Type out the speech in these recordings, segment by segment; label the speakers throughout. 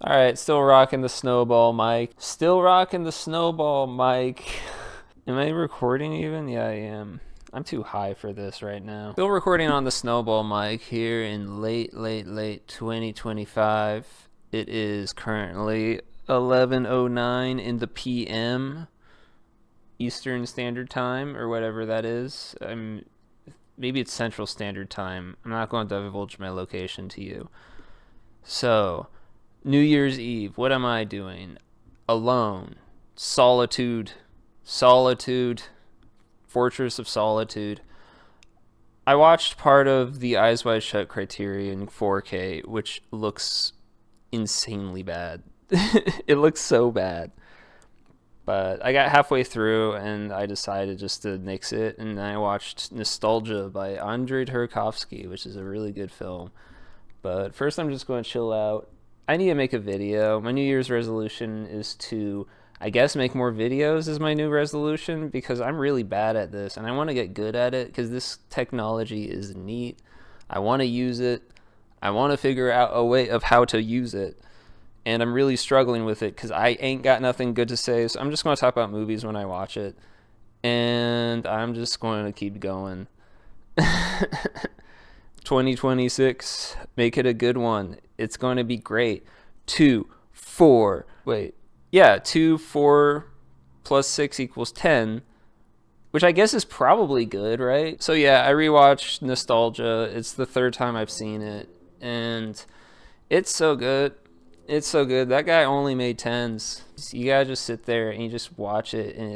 Speaker 1: Alright, still rocking the snowball mic. Still rocking the snowball mic. Am I recording even? Yeah, I am. I'm too high for this right now. Still recording on the snowball mic here in late 2025. It is currently 11:09 in the PM Eastern Standard Time, or whatever that is. Maybe it's Central Standard Time. I'm not going to divulge my location to you. So, New Year's Eve, what am I doing? Alone. Solitude. Fortress of Solitude. I watched part of the Eyes Wide Shut Criterion 4K, which looks insanely bad. It looks so bad. But I got halfway through and I decided just to nix it, and I watched Nostalgia by Andrei Tarkovsky, which is a really good film. But first I'm just going to chill out. I need to make a video. My New Year's resolution is to, I guess, make more videos is my new resolution, because I'm really bad at this and I want to get good at it because this technology is neat. I want to use it. I want to figure out a way of how to use it. And I'm really struggling with it because I ain't got nothing good to say. So I'm just going to talk about movies when I watch it. And I'm just going to keep going. 2026, make it a good one. It's going to be great. 2, 4 plus 6 equals 10, which I guess is probably good, right? So yeah, I rewatched Nostalgia. It's the third time I've seen it, and it's so good. It's so good. That guy only made 10s. You gotta just sit there and you just watch it, and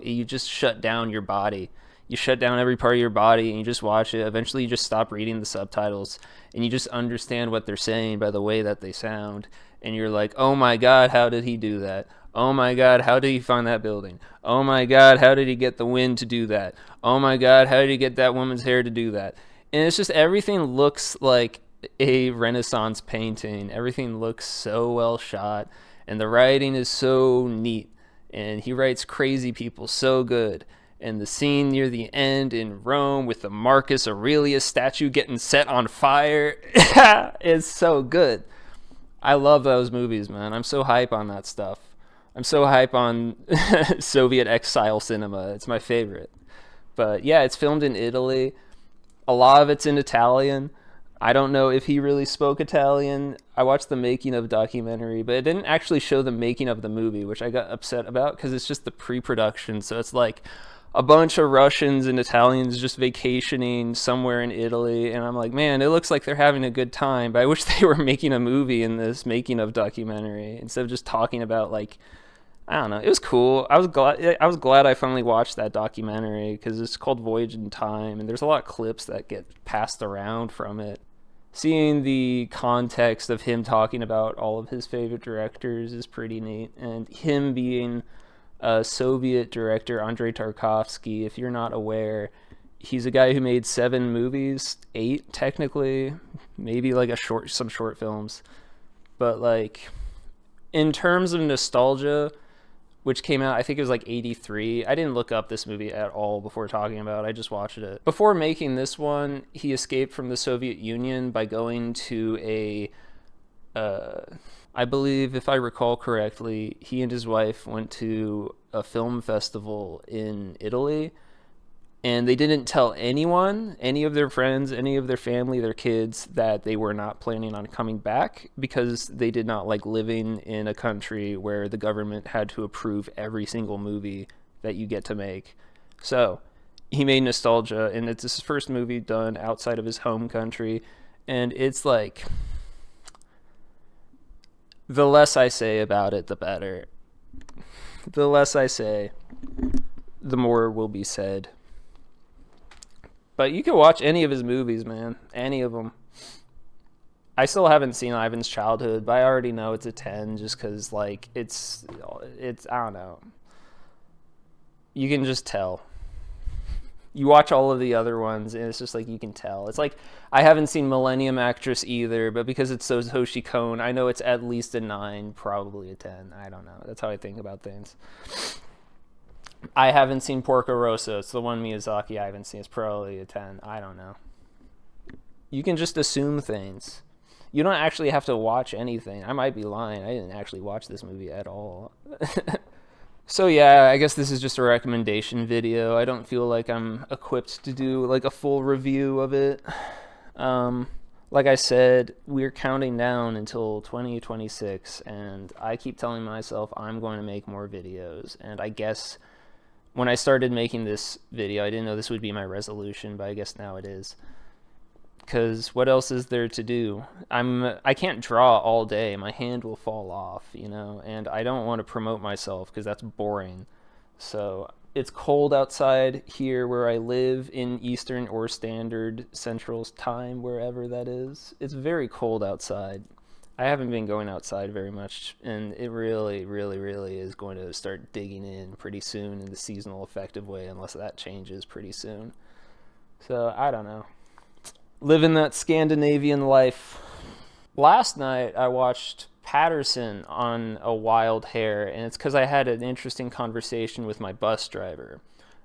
Speaker 1: you just shut down your body. You shut down every part of your body and you just watch it. Eventually you just stop reading the subtitles and you just understand what they're saying by the way that they sound. And you're like, oh my God, how did he do that? Oh my God, how did he find that building? Oh my God, how did he get the wind to do that? Oh my God, how did he get that woman's hair to do that? And it's just, everything looks like a Renaissance painting. Everything looks so well shot, and the writing is so neat, and he writes crazy people so good. And the scene near the end in Rome with the Marcus Aurelius statue getting set on fire is so good. I love those movies, man. I'm so hype on that stuff. I'm so hype on Soviet exile cinema. It's my favorite. But yeah, it's filmed in Italy. A lot of it's in Italian. I don't know if he really spoke Italian. I watched the making of documentary, but it didn't actually show the making of the movie, which I got upset about because it's just the pre-production. So it's like a bunch of Russians and Italians just vacationing somewhere in Italy, and I'm like, man, it looks like they're having a good time, but I wish they were making a movie in this making of documentary instead of just talking about, like, I don't know. It was cool. I was glad I finally watched that documentary because it's called Voyage in Time, and there's a lot of clips that get passed around from it. Seeing the context of him talking about all of his favorite directors is pretty neat, and him being Soviet director Andrei Tarkovsky, if you're not aware, he's a guy who made 7 movies, 8 technically, maybe like some short films. But like, in terms of nostalgia, which came out, I think it was like 83. I didn't look up this movie at all before talking about it. I just watched it. Before making this one, he escaped from the Soviet Union by going to I believe, if I recall correctly, he and his wife went to a film festival in Italy, and they didn't tell anyone, any of their friends, any of their family, their kids, that they were not planning on coming back, because they did not like living in a country where the government had to approve every single movie that you get to make. So he made Nostalgia, and it's his first movie done outside of his home country, and it's like, the less I say about it, the better. The less I say, the more will be said. But you can watch any of his movies, man. Any of them. I still haven't seen Ivan's Childhood, but I already know it's a 10 just because, like, it's, I don't know. You can just tell. You watch all of the other ones, and it's just like, you can tell. It's like, I haven't seen Millennium Actress either, but because it's Satoshi Kon, I know it's at least a 9, probably a 10. I don't know. That's how I think about things. I haven't seen Porco Rosso. It's the one Miyazaki I haven't seen. It's probably a 10. I don't know. You can just assume things. You don't actually have to watch anything. I might be lying. I didn't actually watch this movie at all. So yeah, I guess this is just a recommendation video. I don't feel like I'm equipped to do like a full review of it. Like I said, we're counting down until 2026, and I keep telling myself I'm going to make more videos. And I guess when I started making this video, I didn't know this would be my resolution, but I guess now it is. Because what else is there to do? I can't draw all day. My hand will fall off, you know, and I don't want to promote myself because that's boring. So it's cold outside here where I live in Eastern or Standard Central Time, wherever that is. It's very cold outside. I haven't been going outside very much, and it really, really, really is going to start digging in pretty soon in the seasonal affective way, unless that changes pretty soon. So I don't know. Living that Scandinavian life. Last night I watched Patterson on A Wild Hare, and it's because I had an interesting conversation with my bus driver.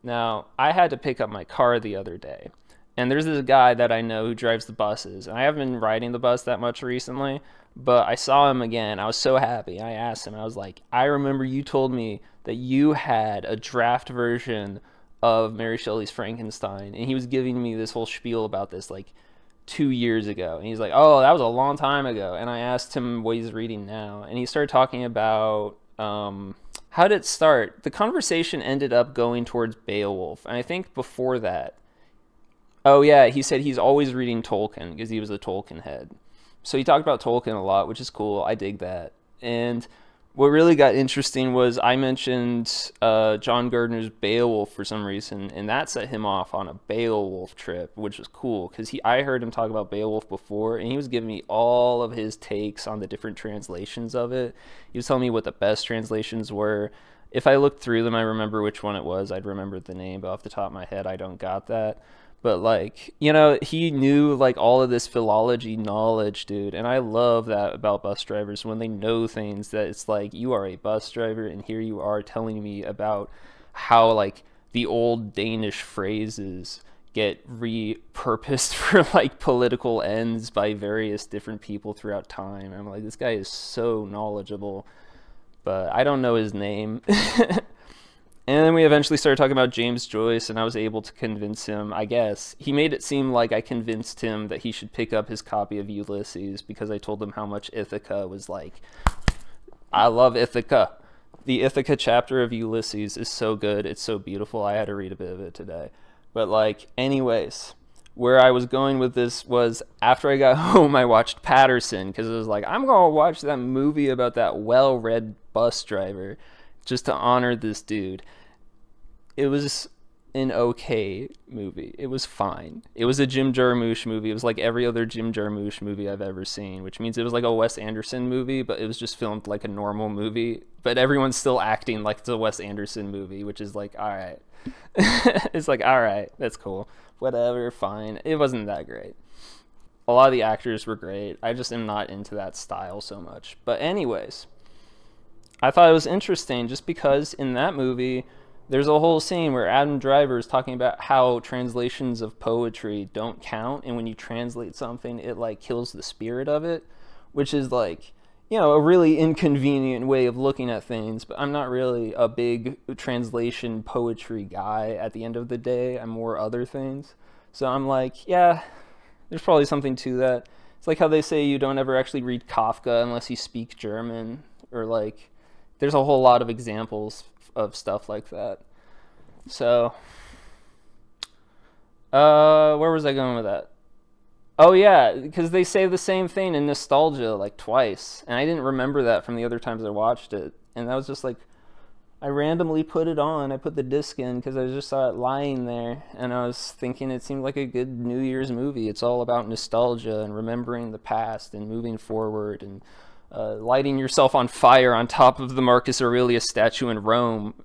Speaker 1: Now, I had to pick up my car the other day, and there's this guy that I know who drives the buses, and I haven't been riding the bus that much recently, but I saw him again. I was so happy. I asked him, I was like, I remember you told me that you had a draft version of Mary Shelley's Frankenstein, and he was giving me this whole spiel about this like 2 years ago, and he's like, oh, that was a long time ago. And I asked him what he's reading now, and he started talking about how did it start? The conversation ended up going towards Beowulf, and I think before that, oh yeah, he said he's always reading Tolkien because he was a Tolkien head. So he talked about Tolkien a lot, which is cool. I dig that. And what really got interesting was I mentioned John Gardner's Beowulf for some reason, and that set him off on a Beowulf trip, which was cool because I heard him talk about Beowulf before, and he was giving me all of his takes on the different translations of it. He was telling me what the best translations were. If I looked through them, I remember which one it was. I'd remember the name, but off the top of my head, I don't got that. But like, you know, he knew like all of this philology knowledge, dude. And I love that about bus drivers when they know things that it's like, you are a bus driver and here you are telling me about how like the old Danish phrases get repurposed for like political ends by various different people throughout time. I'm like, this guy is so knowledgeable, but I don't know his name. And then we eventually started talking about James Joyce, and I was able to convince him, I guess. He made it seem like I convinced him that he should pick up his copy of Ulysses because I told him how much Ithaca was like. I love Ithaca. The Ithaca chapter of Ulysses is so good. It's so beautiful. I had to read a bit of it today. But like, anyways, where I was going with this was after I got home, I watched Patterson because it was like, I'm going to watch that movie about that well-read bus driver just to honor this dude. It was an okay movie. It was fine. It was a Jim Jarmusch movie. It was like every other Jim Jarmusch movie I've ever seen, which means it was like a Wes Anderson movie, but it was just filmed like a normal movie. But everyone's still acting like it's a Wes Anderson movie, which is like, all right. It's like, all right, that's cool. Whatever, fine. It wasn't that great. A lot of the actors were great. I just am not into that style so much. But anyways, I thought it was interesting just because in that movie, there's a whole scene where Adam Driver is talking about how translations of poetry don't count, and when you translate something, it like kills the spirit of it, which is like, you know, a really inconvenient way of looking at things. But I'm not really a big translation poetry guy at the end of the day. I'm more other things. So I'm like, yeah, there's probably something to that. It's like how they say you don't ever actually read Kafka unless you speak German, or like, there's a whole lot of examples of stuff like that. So, where was I going with that? Oh yeah, because they say the same thing in Nostalgia like twice, and I didn't remember that from the other times I watched it, and that was just like, I randomly put it on. I put the disc in because I just saw it lying there, and I was thinking it seemed like a good New Year's movie. It's all about nostalgia and remembering the past and moving forward and lighting yourself on fire on top of the Marcus Aurelius statue in Rome,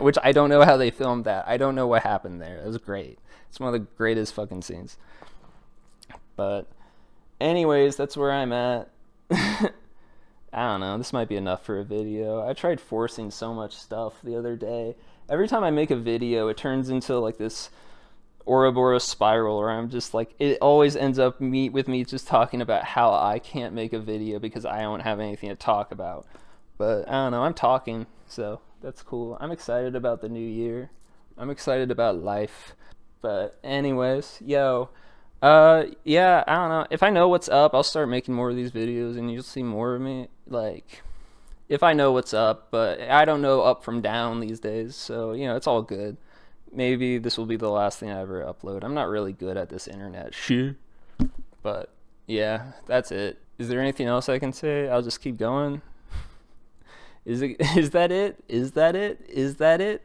Speaker 1: which I don't know how they filmed that. I don't know what happened there. It was great. It's one of the greatest fucking scenes. But anyways, that's where I'm at. I don't know. This might be enough for a video. I tried forcing so much stuff the other day. Every time I make a video, it turns into like this Ouroboros spiral where I'm just like, it always ends up with me just talking about how I can't make a video because I don't have anything to talk about. But I don't know, I'm talking, so that's cool. I'm excited about the new year. I'm excited about life. But anyways, yeah, I don't know. If I know what's up, I'll start making more of these videos and you'll see more of me. Like, if I know what's up, but I don't know up from down these days, so, it's all good. Maybe this will be the last thing I ever upload. I'm not really good at this internet shit. But, yeah, that's it. Is there anything else I can say? I'll just keep going. Is that it? Is that it?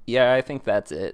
Speaker 1: Yeah, I think that's it.